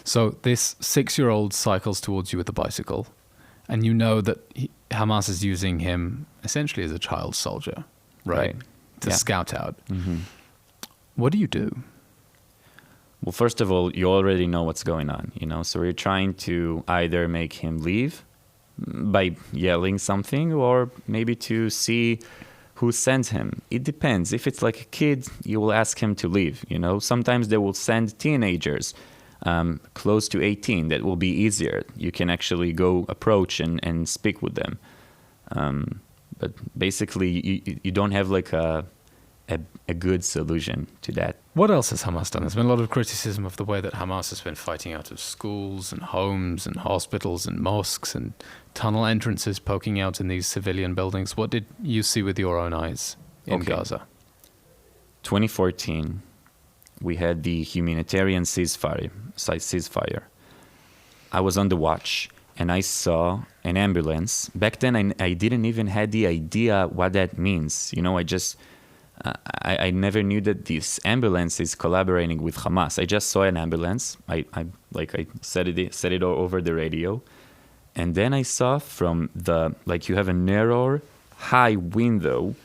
So this 6-year-old cycles towards you with a bicycle, and you know that Hamas is using him essentially as a child soldier, right? To scout out. Mm-hmm. What do you do? Well, first of all, you already know what's going on, so we're trying to either make him leave by yelling something, or maybe to see who sends him. It depends. If it's like a kid, you will ask him to leave, Sometimes they will send teenagers close to 18. That will be easier. You can actually go approach and speak with them. But basically, you don't have like a good solution to that. What else has Hamas done? There's been a lot of criticism of the way that Hamas has been fighting out of schools and homes and hospitals and mosques and tunnel entrances poking out in these civilian buildings. What did you see with your own eyes in Gaza? 2014, we had the humanitarian ceasefire. I was on the watch and I saw an ambulance. Back then, I didn't even had the idea what that means. I never knew that this ambulance is collaborating with Hamas. I just saw an ambulance. I said it over the radio. And then I saw from you have a narrow, high window,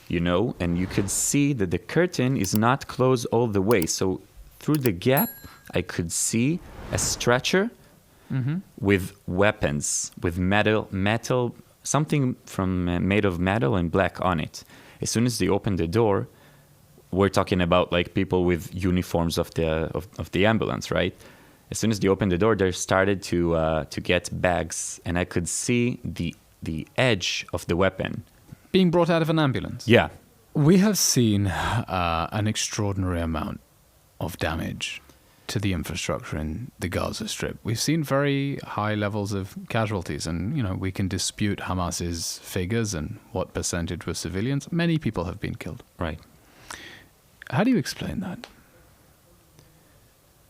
and you could see that the curtain is not closed all the way. So through the gap, I could see a stretcher with weapons, with metal, something made of metal and black on it. As soon as they opened the door, we're talking about like people with uniforms of the ambulance, right? As soon as they opened the door, they started to get bags, and I could see the edge of the weapon being brought out of an ambulance. Yeah, we have seen an extraordinary amount of damage to the infrastructure in the Gaza Strip. We've seen very high levels of casualties, and we can dispute Hamas's figures and what percentage were civilians. Many people have been killed. Right. How do you explain that?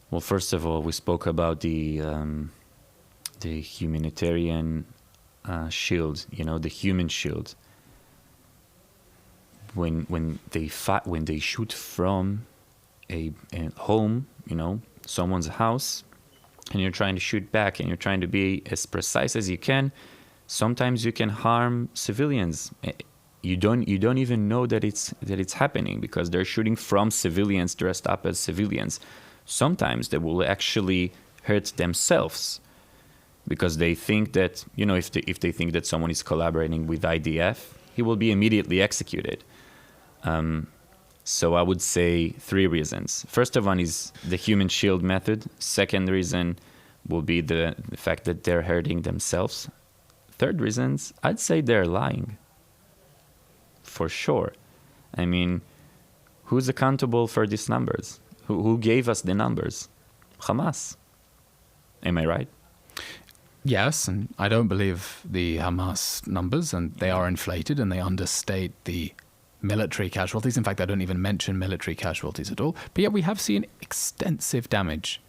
Well, first of all, we spoke about the humanitarian shield, the human shield. When they shoot from a home, someone's house, and you're trying to shoot back and you're trying to be as precise as you can, sometimes you can harm civilians. You don't even know that it's happening because they're shooting from civilians dressed up as civilians. Sometimes they will actually hurt themselves because they think that, if they think that someone is collaborating with IDF, he will be immediately executed. So I would say 3 reasons. First of one is the human shield method. Second reason will be the fact that they're hurting themselves. Third reasons, I'd say they're lying. For sure. I mean, who's accountable for these numbers? Who gave us the numbers? Hamas. Am I right? Yes, and I don't believe the Hamas numbers, and they are inflated and they understate the military casualties. In fact, I don't even mention military casualties at all. But yet we have seen extensive damage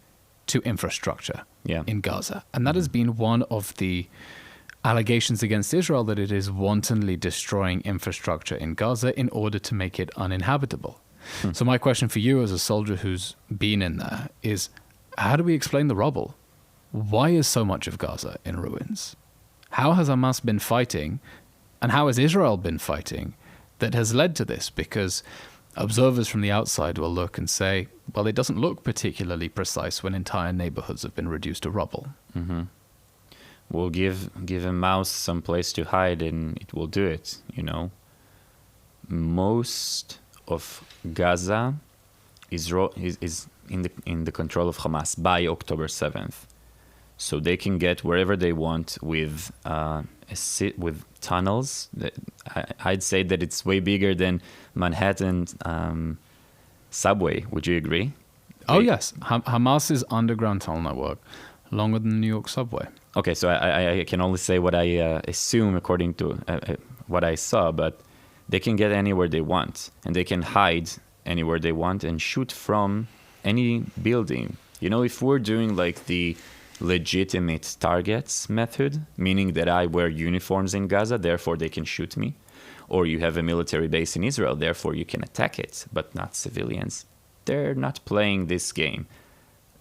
to infrastructure in Gaza. And that has been one of the allegations against Israel, that it is wantonly destroying infrastructure in Gaza in order to make it uninhabitable. So my question for you as a soldier who's been in there is, how do we explain the rubble? Why is so much of Gaza in ruins? How has Hamas been fighting, and how has Israel been fighting, that has led to this? Because observers from the outside will look and say, well, it doesn't look particularly precise when entire neighborhoods have been reduced to rubble. Mm-hmm. We'll give a mouse some place to hide and it will do it, Most of Gaza is in the control of Hamas by October 7th. So they can get wherever they want with tunnels. I'd say that it's way bigger than Manhattan subway. Would you agree? Oh, yes. Hamas's underground tunnel network, longer than the New York subway. Okay, so I can only say what I assume according to what I saw, but they can get anywhere they want, and they can hide anywhere they want and shoot from any building. If we're doing like the legitimate targets method, meaning that I wear uniforms in Gaza, therefore they can shoot me, or you have a military base in Israel, therefore you can attack it, but not civilians. They're not playing this game.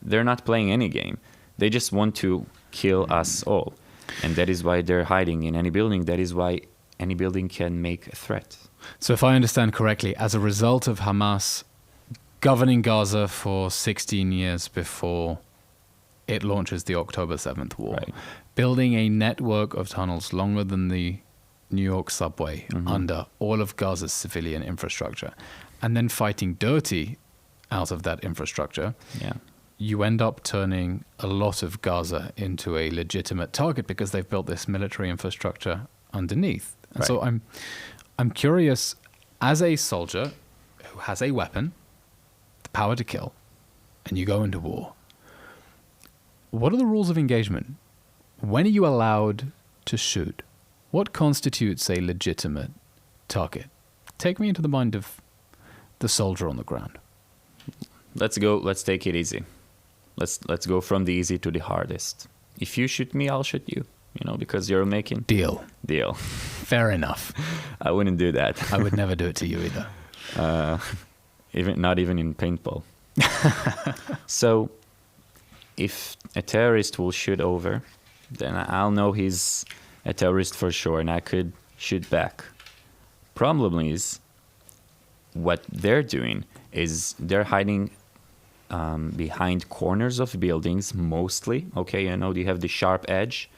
they're not playing any game. They just want to kill us all. And that is why they're hiding in any building. That is why any building can make a threat. So if I understand correctly, as a result of Hamas governing Gaza for 16 years before it launches the October 7th war, Right. building a network of tunnels longer than the New York subway under all of Gaza's civilian infrastructure, and then fighting dirty out of that infrastructure, Yeah. you end up turning a lot of Gaza into a legitimate target because they've built this military infrastructure underneath. And so I'm curious, as a soldier who has a weapon, the power to kill, and you go into war, what are the rules of engagement? When are you allowed to shoot? What constitutes a legitimate target? Take me into the mind of the soldier on the ground. Let's take it easy. Let's go from the easy to the hardest. If you shoot me, I'll shoot you, because you're making Deal. Fair enough. I wouldn't do that. I would never do it to you either. Not even in paintball. So if a terrorist will shoot over, then I'll know he's a terrorist for sure, and I could shoot back. Problem is, what they're doing is they're hiding behind corners of buildings mostly. Okay, they have the sharp edge.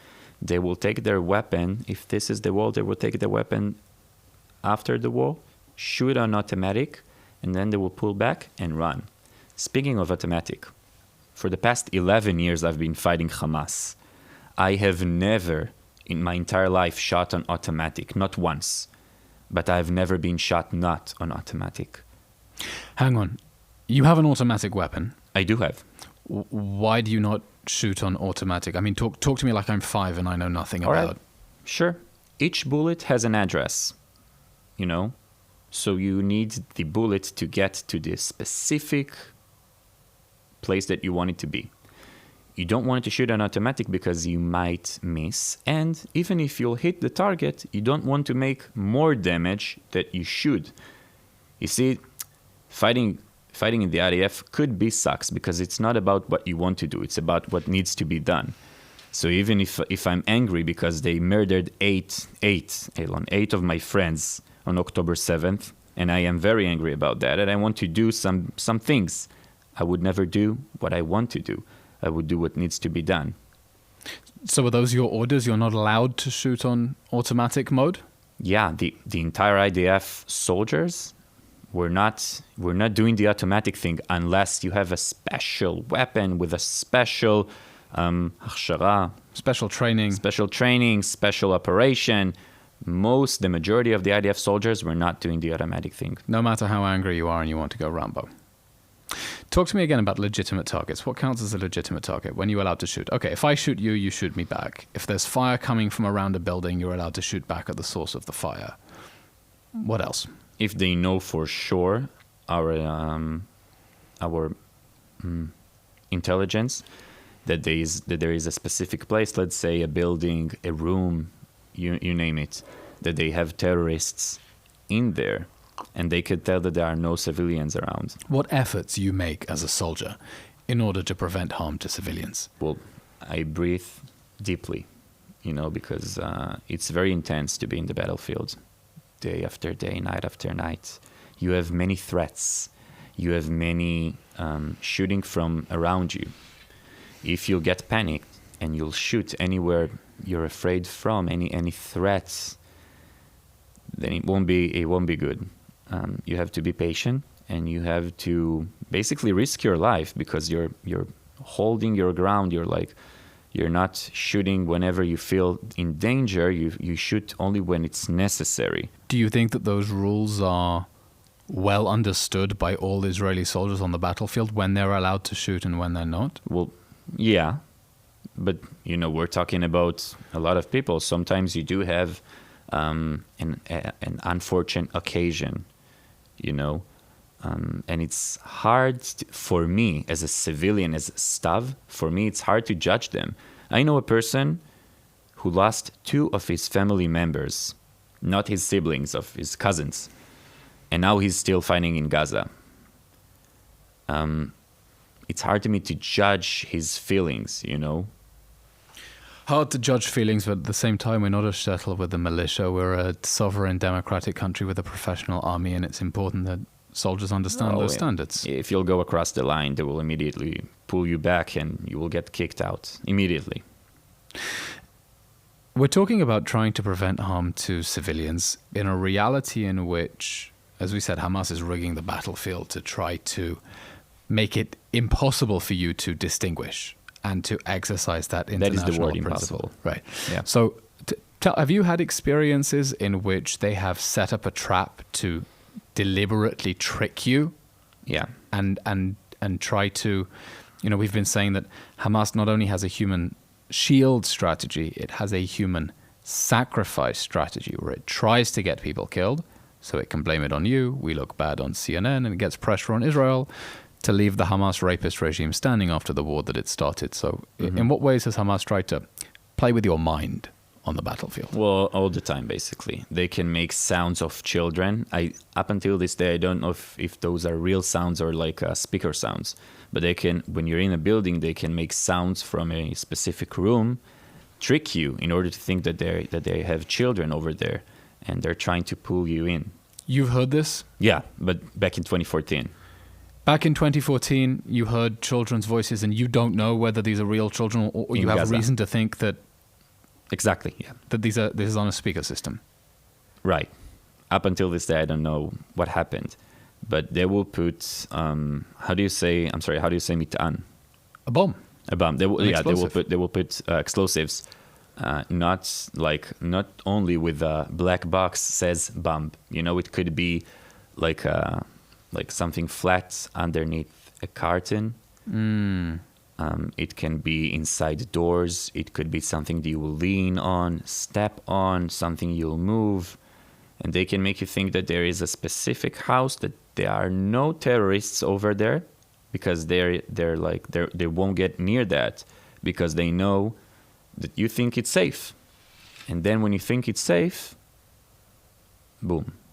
They will take their weapon. If this is the wall, they will take the weapon after the wall, shoot on automatic, and then they will pull back and run. Speaking of automatic, for the past 11 years I've been fighting Hamas. I have never in my entire life shot on automatic, not once. But I've never been shot not on automatic. Hang on. You have an automatic weapon. I do have. Why do you not shoot on automatic? I mean, talk to me like I'm 5 and I know nothing All about... right. Sure. Each bullet has an address, So you need the bullet to get to the specific place that you want it to be. You don't want to shoot on automatic because you might miss. And even if you'll hit the target, you don't want to make more damage that you should. You see, fighting in the IDF could be sucks because it's not about what you want to do. It's about what needs to be done. So even if I'm angry because they murdered eight of my friends on October 7th, and I am very angry about that, and I want to do some things, I would never do what I want to do. I would do what needs to be done. So are those your orders? You're not allowed to shoot on automatic mode? Yeah, the entire IDF soldiers, we're not doing the automatic thing unless you have a special weapon with a special הכשרה, Special training, special operation. The majority of the IDF soldiers were not doing the automatic thing. no matter how angry you are and you want to go Rambo. Talk to me again about legitimate targets. What counts as a legitimate target? When you're allowed to shoot? Okay, if I shoot you, you shoot me back. If there's fire coming from around a building, you're allowed to shoot back at the source of the fire. What else? If they know for sure our intelligence that there is a specific place, let's say a building, a room, you name it, that they have terrorists in there, and they could tell that there are no civilians around. What efforts you make as a soldier in order to prevent harm to civilians? Well, I breathe deeply, because it's very intense to be in the battlefield, day after day, night after night. You have many threats. You have many shooting from around you. If you get panicked and you'll shoot anywhere you're afraid from, any threats, then it won't be good. You have to be patient, and you have to basically risk your life because you're holding your ground. You're not shooting whenever you feel in danger. You shoot only when it's necessary. Do you think that those rules are well understood by all Israeli soldiers on the battlefield, when they're allowed to shoot and when they're not? Well, yeah, but we're talking about a lot of people. Sometimes you do have an unfortunate occasion, and it's hard for me as a civilian, as Stav, for me it's hard to judge them. I know a person who lost 2 of his family members, not his siblings, of his cousins, and now he's still fighting in Gaza. it's hard to me to judge his feelings, you know. Hard to judge feelings, but at the same time, we're not a shtetl with a militia. We're a sovereign democratic country with a professional army, and it's important that soldiers understand those standards. If you'll go across the line, they will immediately pull you back and you will get kicked out immediately. We're talking about trying to prevent harm to civilians in a reality in which, as we said, Hamas is rigging the battlefield to try to make it impossible for you to distinguish and to exercise that international That is the word principle. impossible. Right. Yeah. So have you had experiences in which they have set up a trap to deliberately trick you? Yeah. And try to, we've been saying that Hamas not only has a human shield strategy, it has a human sacrifice strategy where it tries to get people killed so it can blame it on you. We look bad on CNN, and it gets pressure on Israel to leave the Hamas rapist regime standing after the war that it started. So in what ways has Hamas tried to play with your mind on the battlefield? Well, all the time, basically. They can make sounds of children. Up until this day, I don't know if those are real sounds or like speaker sounds. But they can, when you're in a building, they can make sounds from a specific room, trick you in order to think that they have children over there, and they're trying to pull you in. You've heard this? Yeah, but back in 2014. Back in 2014, you heard children's voices, and you don't know whether these are real children, or you have Gaza. reason to think that Exactly, yeah. that this is on a speaker system. Right. Up until this day, I don't know what happened. But they will put, how do you say mitan? A bomb. A bomb. They will, An yeah, explosive. they will put explosives. Not only with a black box says bomb. It could be like something flat underneath a carton. It can be inside doors. It could be something that you will lean on, step on, something you'll move. And they can make you think that there is a specific house, that there are no terrorists over there, because they won't get near that, because they know that you think it's safe. And then when you think it's safe, boom.